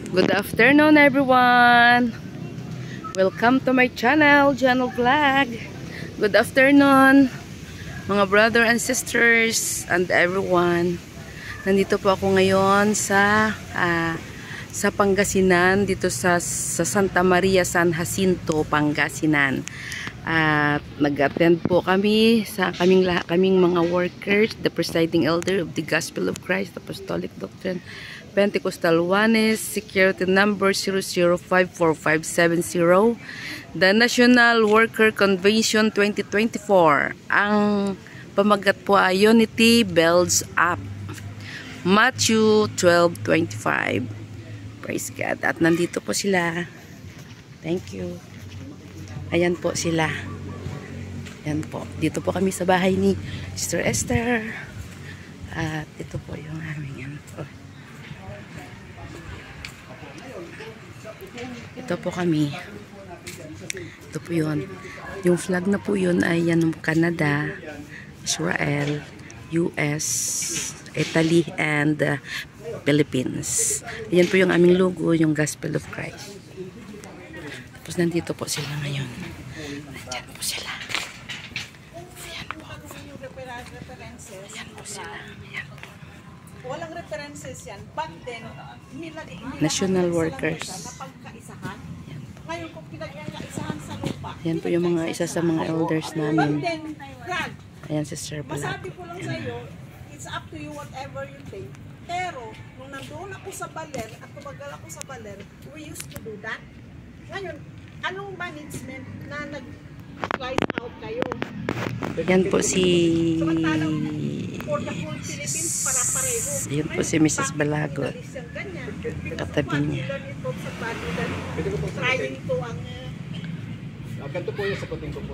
Good afternoon everyone. Welcome to my channel, Vlog. Good afternoon mga brother and sisters and everyone. Nandito po ako ngayon sa Pangasinan, dito sa Santa Maria San Jacinto, Pangasinan. At nag-attend po kami sa kaming mga workers, the presiding elder of the Gospel of Christ, Apostolic Doctrine, Pentecostal Oneness, security number 00545570, the National Worker Convention 2024. Ang pamagat po ay Unity Builds Up, Matthew 12:25. Praise God. At nandito po sila. Thank you. Ayan po sila. Ayan po. Dito po kami sa bahay ni Sister Esther. At ito po yung aming yan po. Ito po kami. Ito po yun. Yung flag na po yun ay yan ng Canada, Israel, US, Italy, and Philippines. Ayan po yung aming logo, yung Gospel of Christ. Tapos nandito po sila ngayon. Nandyan po sila. Ayan po. Ayan po sila. Ayan po. Walang references yan. Back then, National workers. Ngayon kung pinagkaisahan sa lupa. Ayan po yung mga isa sa mga elders namin. Back then, Brad, Ayan si Sir Pala. masabi ko lang sa'yo, it's up to you whatever you think. Pero, nung nandoon ako sa Baler at tumagal ako sa Baler, we used to do that. Ngayon, anong management na nag-flies out kayo? Yan po si... For the whole Philippines, para-pareho. Yan po si Mrs. Balagot. Katabi niya. Trying to ang... Ganito po yung sagutin ko po.